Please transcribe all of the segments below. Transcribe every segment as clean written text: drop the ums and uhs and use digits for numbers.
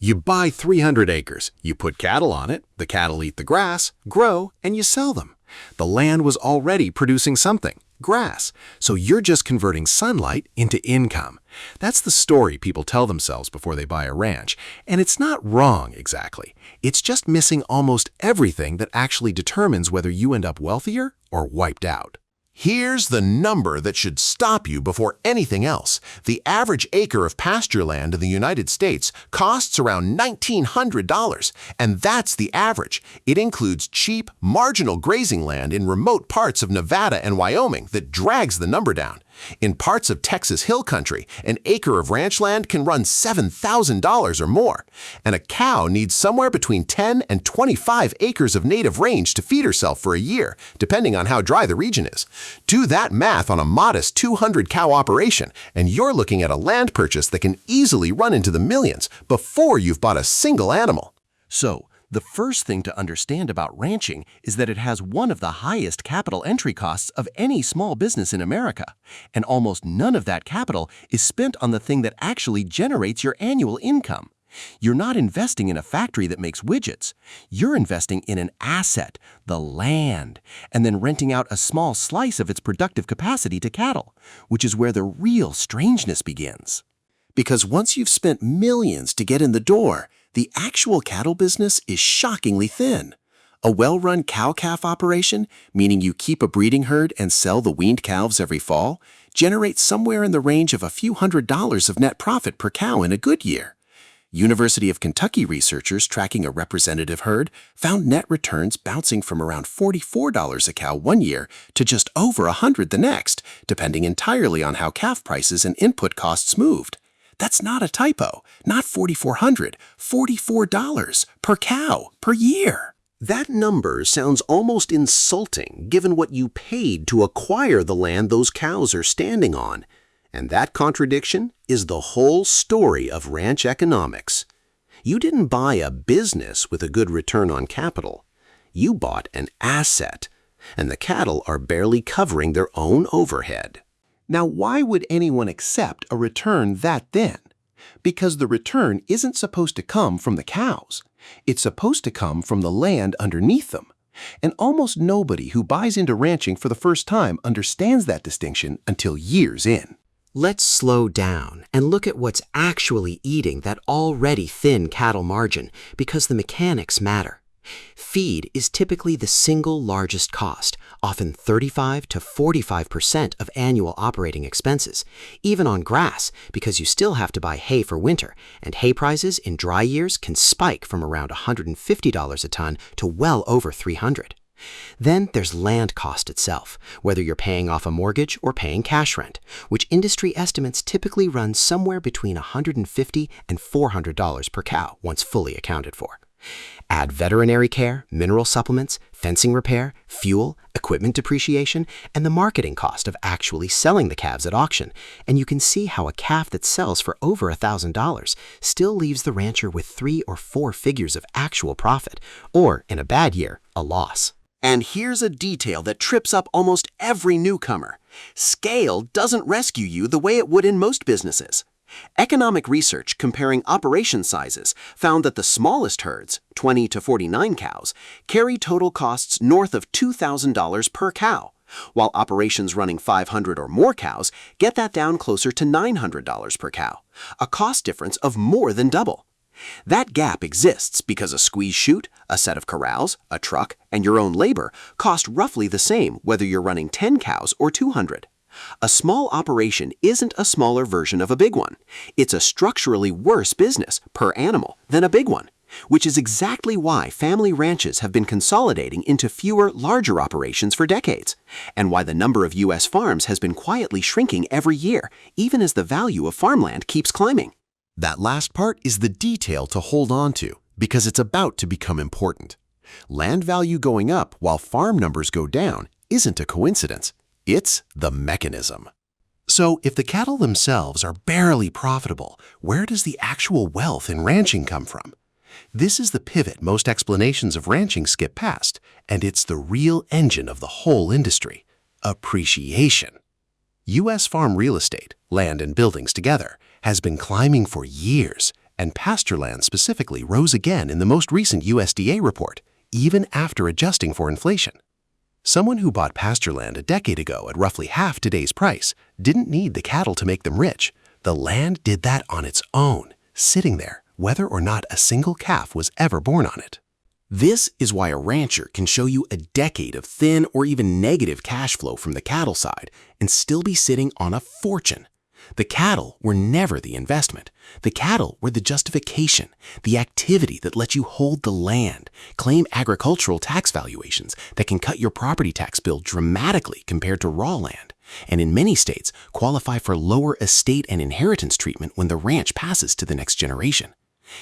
You buy 300 acres, you put cattle on it, the cattle eat the grass, grow, and you sell them. The land was already producing something, grass, so you're just converting sunlight into income. That's the story people tell themselves before they buy a ranch, and it's not wrong exactly. It's just missing almost everything that actually determines whether you end up wealthier or wiped out. Here's the number that should stop you before anything else. The average acre of pasture land in the United States costs around $1,900, and that's the average. It includes cheap, marginal grazing land in remote parts of Nevada and Wyoming that drags the number down. In parts of Texas Hill Country, an acre of ranch land can run $7,000 or more, and a cow needs somewhere between 10 and 25 acres of native range to feed herself for a year, depending on how dry the region is. Do that math on a modest 200-cow operation, and you're looking at a land purchase that can easily run into the millions before you've bought a single animal. So, the first thing to understand about ranching is that it has one of the highest capital entry costs of any small business in America, and almost none of that capital is spent on the thing that actually generates your annual income. You're not investing in a factory that makes widgets. You're investing in an asset, the land, and then renting out a small slice of its productive capacity to cattle, which is where the real strangeness begins. Because once you've spent millions to get in the door, the actual cattle business is shockingly thin. A well-run cow-calf operation, meaning you keep a breeding herd and sell the weaned calves every fall, generates somewhere in the range of a few $100s of net profit per cow in a good year. University of Kentucky researchers tracking a representative herd found net returns bouncing from around $44 a cow one year to just over $100 the next, depending entirely on how calf prices and input costs moved. That's not a typo, not $4,400, $44 per cow per year. That number sounds almost insulting given what you paid to acquire the land those cows are standing on. And that contradiction is the whole story of ranch economics. You didn't buy a business with a good return on capital. You bought an asset, and the cattle are barely covering their own overhead. Now, why would anyone accept a return that thin? Because the return isn't supposed to come from the cows. It's supposed to come from the land underneath them. And almost nobody who buys into ranching for the first time understands that distinction until years in. Let's slow down and look at what's actually eating that already thin cattle margin, because the mechanics matter. Feed is typically the single largest cost, often 35 to 45% of annual operating expenses, even on grass, because you still have to buy hay for winter, and hay prices in dry years can spike from around $150 a ton to well over $300. Then there's land cost itself, whether you're paying off a mortgage or paying cash rent, which industry estimates typically run somewhere between $150 and $400 per cow once fully accounted for. Add veterinary care, mineral supplements, fencing repair, fuel, equipment depreciation, and the marketing cost of actually selling the calves at auction, and you can see how a calf that sells for over $1,000 still leaves the rancher with 3 or 4 figures of actual profit, or, in a bad year, a loss. And here's a detail that trips up almost every newcomer. Scale doesn't rescue you the way it would in most businesses. Economic research comparing operation sizes found that the smallest herds, 20 to 49 cows, carry total costs north of $2,000 per cow, while operations running 500 or more cows get that down closer to $900 per cow, a cost difference of more than double. That gap exists because a squeeze chute, a set of corrals, a truck, and your own labor cost roughly the same whether you're running 10 cows or 200. A small operation isn't a smaller version of a big one. It's a structurally worse business per animal than a big one, which is exactly why family ranches have been consolidating into fewer, larger operations for decades, and why the number of U.S. farms has been quietly shrinking every year, even as the value of farmland keeps climbing. That last part is the detail to hold on to, because it's about to become important. Land value going up while farm numbers go down isn't a coincidence. It's the mechanism. So if the cattle themselves are barely profitable, where does the actual wealth in ranching come from? This is the pivot most explanations of ranching skip past, and it's the real engine of the whole industry: appreciation. U.S. farm real estate, land and buildings together, has been climbing for years, and pasture land specifically rose again in the most recent USDA report, even after adjusting for inflation. Someone who bought pasture land a decade ago at roughly half today's price didn't need the cattle to make them rich. The land did that on its own, sitting there, whether or not a single calf was ever born on it. This is why a rancher can show you a decade of thin or even negative cash flow from the cattle side and still be sitting on a fortune. The cattle were never the investment. The cattle were the justification, the activity that lets you hold the land, claim agricultural tax valuations that can cut your property tax bill dramatically compared to raw land, and in many states qualify for lower estate and inheritance treatment when the ranch passes to the next generation.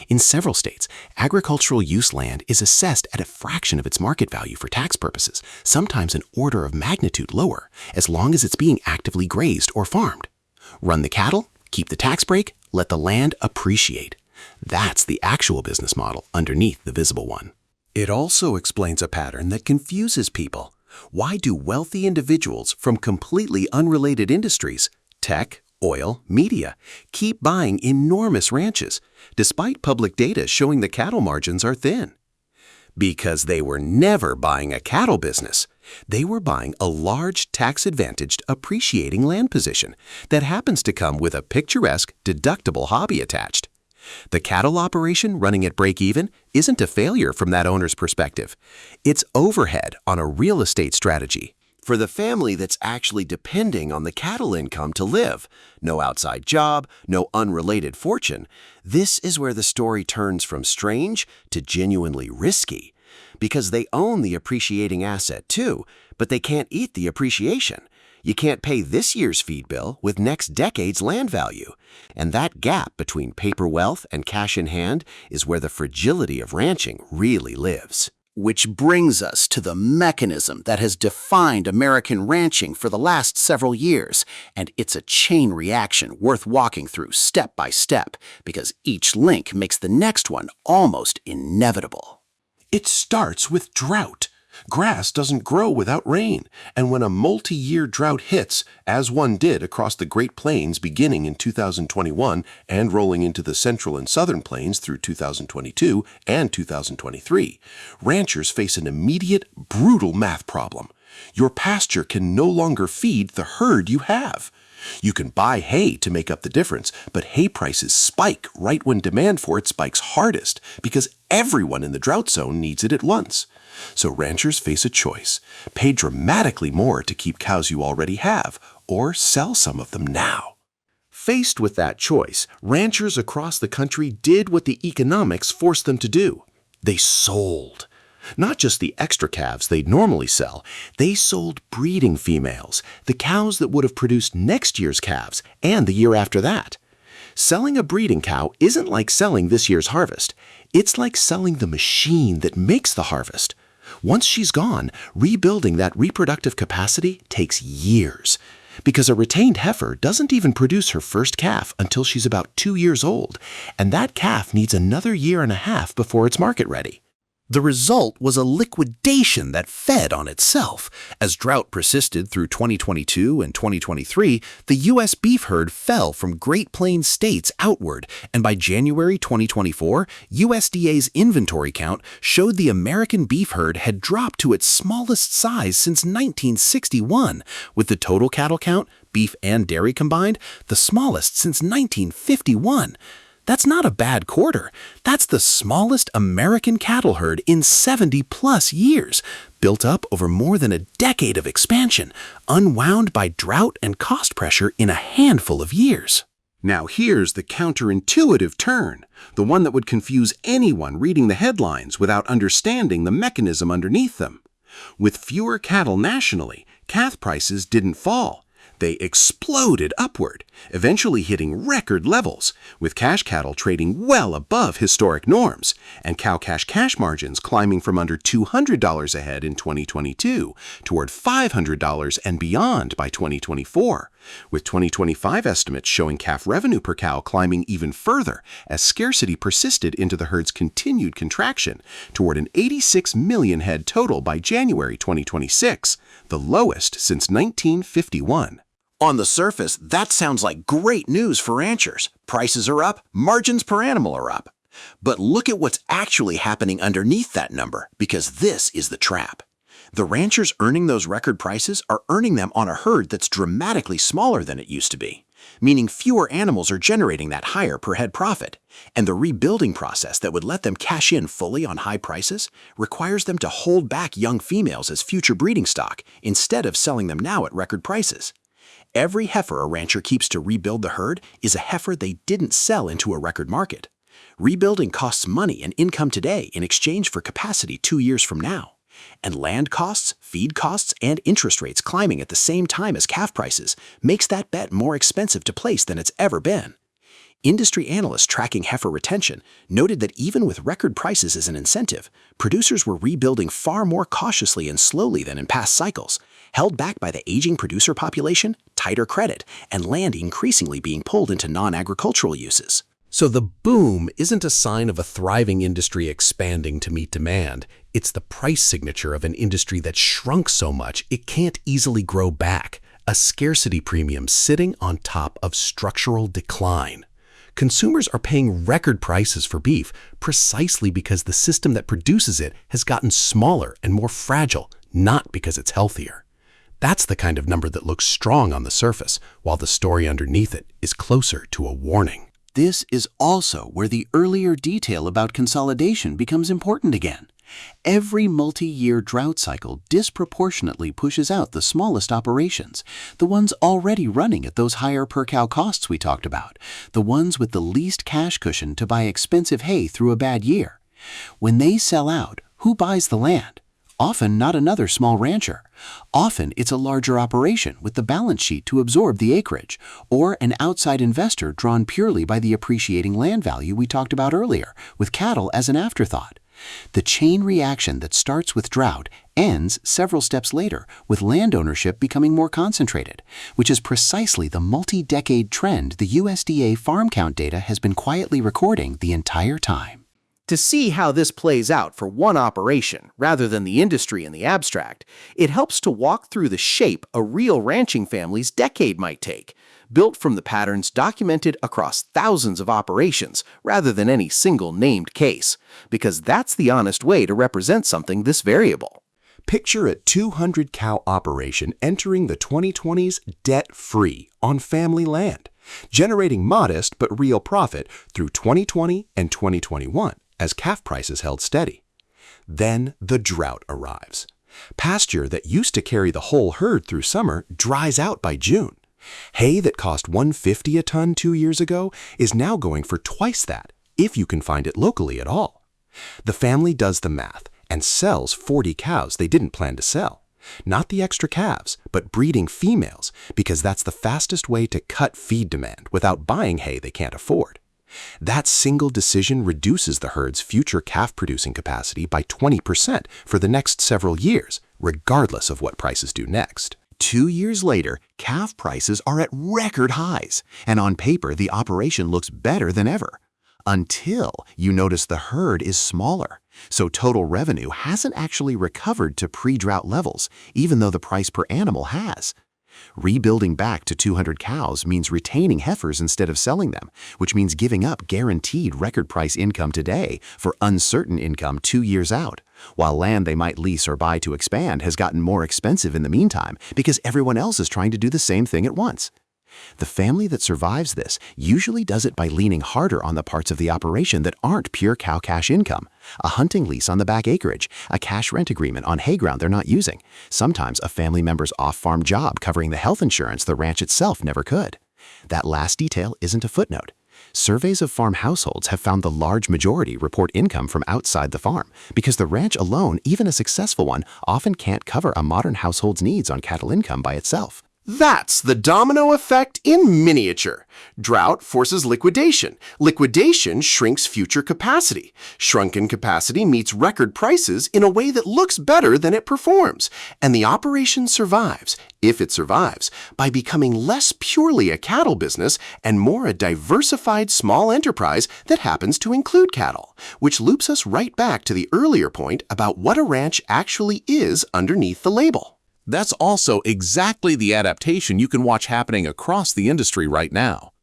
In several states, agricultural use land is assessed at a fraction of its market value for tax purposes, sometimes an order of magnitude lower, as long as it's being actively grazed or farmed. Run the cattle, keep the tax break, let the land appreciate. That's the actual business model underneath the visible one. It also explains a pattern that confuses people. Why do wealthy individuals from completely unrelated industries, tech, oil, media, keep buying enormous ranches, despite public data showing the cattle margins are thin? Because they were never buying a cattle business. They were buying a large, tax-advantaged, appreciating land position that happens to come with a picturesque, deductible hobby attached. The cattle operation running at break-even isn't a failure from that owner's perspective. It's overhead on a real estate strategy. For the family that's actually depending on the cattle income to live, no outside job, no unrelated fortune, this is where the story turns from strange to genuinely risky. Because they own the appreciating asset too, but they can't eat the appreciation. You can't pay this year's feed bill with next decade's land value. And that gap between paper wealth and cash in hand is where the fragility of ranching really lives. Which brings us to the mechanism that has defined American ranching for the last several years, and it's a chain reaction worth walking through step by step, because each link makes the next one almost inevitable. It starts with drought. Grass doesn't grow without rain, and when a multi-year drought hits, as one did across the Great Plains beginning in 2021 and rolling into the Central and Southern Plains through 2022 and 2023, ranchers face an immediate, brutal math problem. Your pasture can no longer feed the herd you have. You can buy hay to make up the difference, but hay prices spike right when demand for it spikes hardest because everyone in the drought zone needs it at once. So ranchers face a choice: pay dramatically more to keep cows you already have, or sell some of them now. Faced with that choice, ranchers across the country did what the economics forced them to do. They sold. Not just the extra calves they'd normally sell, they sold breeding females, the cows that would have produced next year's calves and the year after that. Selling a breeding cow isn't like selling this year's harvest. It's like selling the machine that makes the harvest. Once she's gone, rebuilding that reproductive capacity takes years, because a retained heifer doesn't even produce her first calf until she's about 2 years old, and that calf needs another year and a half before it's market ready. The result was a liquidation that fed on itself. As drought persisted through 2022 and 2023, the U.S. beef herd fell from Great Plains states outward, and by January 2024, USDA's inventory count showed the American beef herd had dropped to its smallest size since 1961, with the total cattle count, beef and dairy combined, the smallest since 1951. That's not a bad quarter. That's the smallest American cattle herd in 70-plus years, built up over more than a decade of expansion, unwound by drought and cost pressure in a handful of years. Now here's the counterintuitive turn, the one that would confuse anyone reading the headlines without understanding the mechanism underneath them. With fewer cattle nationally, calf prices didn't fall. They exploded upward, eventually hitting record levels, with cash cattle trading well above historic norms, and cow cash margins climbing from under $200 a head in 2022 toward $500 and beyond by 2024, with 2025 estimates showing calf revenue per cow climbing even further as scarcity persisted into the herd's continued contraction toward an 86 million head total by January 2026, the lowest since 1951. On the surface, that sounds like great news for ranchers. Prices are up, margins per animal are up. But look at what's actually happening underneath that number, because this is the trap. The ranchers earning those record prices are earning them on a herd that's dramatically smaller than it used to be, meaning fewer animals are generating that higher per head profit. And the rebuilding process that would let them cash in fully on high prices requires them to hold back young females as future breeding stock instead of selling them now at record prices. Every heifer a rancher keeps to rebuild the herd is a heifer they didn't sell into a record market. Rebuilding costs money and income today in exchange for capacity 2 years from now. And land costs, feed costs, and interest rates climbing at the same time as calf prices makes that bet more expensive to place than it's ever been. Industry analysts tracking heifer retention noted that even with record prices as an incentive, producers were rebuilding far more cautiously and slowly than in past cycles, held back by the aging producer population, tighter credit, and land increasingly being pulled into non-agricultural uses. So the boom isn't a sign of a thriving industry expanding to meet demand. It's the price signature of an industry that shrunk so much it can't easily grow back, a scarcity premium sitting on top of structural decline. Consumers are paying record prices for beef precisely because the system that produces it has gotten smaller and more fragile, not because it's healthier. That's the kind of number that looks strong on the surface, while the story underneath it is closer to a warning. This is also where the earlier detail about consolidation becomes important again. Every multi-year drought cycle disproportionately pushes out the smallest operations, the ones already running at those higher per-cow costs we talked about, the ones with the least cash cushion to buy expensive hay through a bad year. When they sell out, who buys the land? Often not another small rancher. Often it's a larger operation with the balance sheet to absorb the acreage, or an outside investor drawn purely by the appreciating land value we talked about earlier, with cattle as an afterthought. The chain reaction that starts with drought ends several steps later with land ownership becoming more concentrated, which is precisely the multi-decade trend the USDA farm count data has been quietly recording the entire time. To see how this plays out for one operation rather than the industry in the abstract, it helps to walk through the shape a real ranching family's decade might take, built from the patterns documented across thousands of operations rather than any single named case, because that's the honest way to represent something this variable. Picture a 200-cow operation entering the 2020s debt-free on family land, generating modest but real profit through 2020 and 2021 as calf prices held steady. Then the drought arrives. Pasture that used to carry the whole herd through summer dries out by June. Hay that cost $150 a ton 2 years ago is now going for twice that, if you can find it locally at all. The family does the math and sells 40 cows they didn't plan to sell. Not the extra calves, but breeding females, because that's the fastest way to cut feed demand without buying hay they can't afford. That single decision reduces the herd's future calf-producing capacity by 20% for the next several years, regardless of what prices do next. 2 years later, calf prices are at record highs, and on paper the operation looks better than ever. Until you notice the herd is smaller, so total revenue hasn't actually recovered to pre-drought levels, even though the price per animal has. Rebuilding back to 200 cows means retaining heifers instead of selling them, which means giving up guaranteed record price income today for uncertain income 2 years out, while land they might lease or buy to expand has gotten more expensive in the meantime because everyone else is trying to do the same thing at once. The family that survives this usually does it by leaning harder on the parts of the operation that aren't pure cow cash income, a hunting lease on the back acreage, a cash rent agreement on hay ground they're not using, sometimes a family member's off-farm job covering the health insurance the ranch itself never could. That last detail isn't a footnote. Surveys of farm households have found the large majority report income from outside the farm because the ranch alone, even a successful one, often can't cover a modern household's needs on cattle income by itself. That's the domino effect in miniature. Drought forces liquidation. Liquidation shrinks future capacity. Shrunken capacity meets record prices in a way that looks better than it performs. And the operation survives, if it survives, by becoming less purely a cattle business and more a diversified small enterprise that happens to include cattle, which loops us right back to the earlier point about what a ranch actually is underneath the label. That's also exactly the adaptation you can watch happening across the industry right now.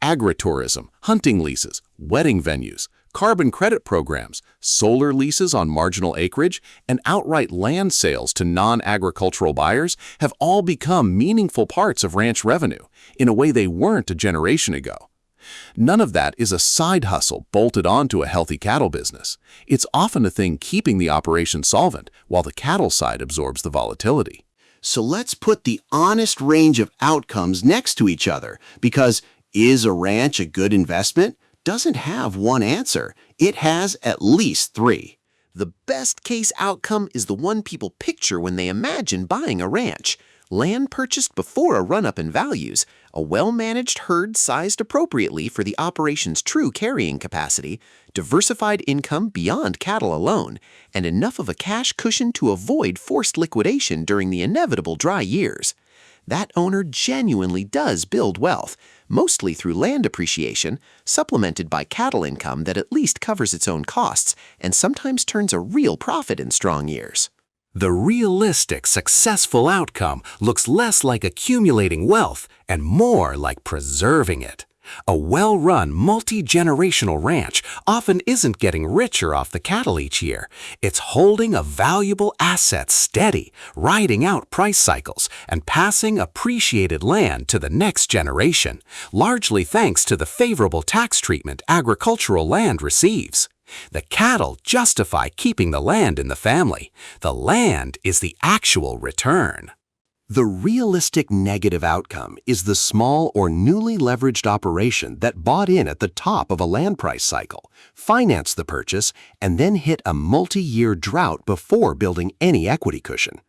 Agritourism, hunting leases, wedding venues, carbon credit programs, solar leases on marginal acreage, and outright land sales to non-agricultural buyers have all become meaningful parts of ranch revenue in a way they weren't a generation ago. None of that is a side hustle bolted onto a healthy cattle business. It's often a thing keeping the operation solvent while the cattle side absorbs the volatility. So let's put the honest range of outcomes next to each other, because is a ranch a good investment? Doesn't have one answer. It has at least three. The best case outcome is the one people picture when they imagine buying a ranch. Land purchased before a run-up in values, a well-managed herd sized appropriately for the operation's true carrying capacity, diversified income beyond cattle alone, and enough of a cash cushion to avoid forced liquidation during the inevitable dry years. That owner genuinely does build wealth, mostly through land appreciation, supplemented by cattle income that at least covers its own costs and sometimes turns a real profit in strong years. The realistic, successful outcome looks less like accumulating wealth and more like preserving it. A well-run, multi-generational ranch often isn't getting richer off the cattle each year. It's holding a valuable asset steady, riding out price cycles, and passing appreciated land to the next generation, largely thanks to the favorable tax treatment agricultural land receives. The cattle justify keeping the land in the family. The land is the actual return. The realistic negative outcome is the small or newly leveraged operation that bought in at the top of a land price cycle, financed the purchase, and then hit a multi-year drought before building any equity cushion.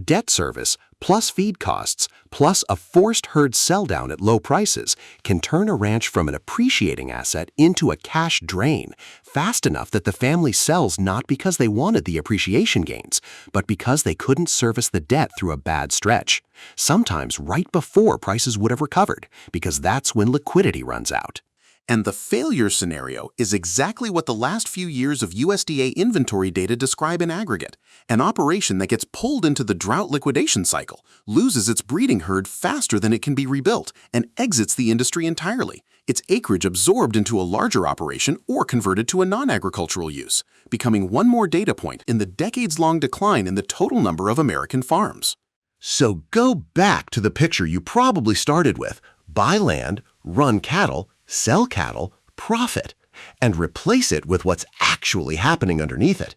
Debt service plus feed costs plus a forced herd sell-down at low prices can turn a ranch from an appreciating asset into a cash drain fast enough that the family sells not because they wanted the appreciation gains, but because they couldn't service the debt through a bad stretch, sometimes right before prices would have recovered, because that's when liquidity runs out. And the failure scenario is exactly what the last few years of USDA inventory data describe in aggregate. An operation that gets pulled into the drought liquidation cycle, loses its breeding herd faster than it can be rebuilt, and exits the industry entirely. Its acreage absorbed into a larger operation or converted to a non-agricultural use, becoming one more data point in the decades-long decline in the total number of American farms. So go back to the picture you probably started with: buy land, run cattle, sell cattle, profit, and replace it with what's actually happening underneath it.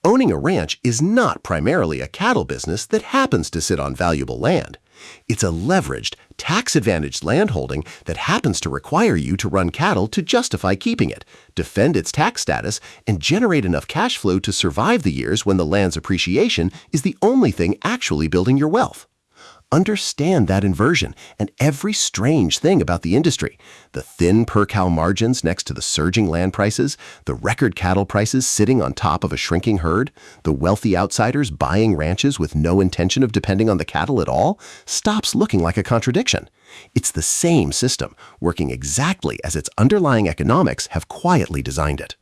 Owning a ranch is not primarily a cattle business that happens to sit on valuable land. It's a leveraged, tax-advantaged landholding that happens to require you to run cattle to justify keeping it, defend its tax status, and generate enough cash flow to survive the years when the land's appreciation is the only thing actually building your wealth. Understand that inversion and every strange thing about the industry: the thin per-cow margins next to the surging land prices, the record cattle prices sitting on top of a shrinking herd, the wealthy outsiders buying ranches with no intention of depending on the cattle at all, stops looking like a contradiction. It's the same system, working exactly as its underlying economics have quietly designed it.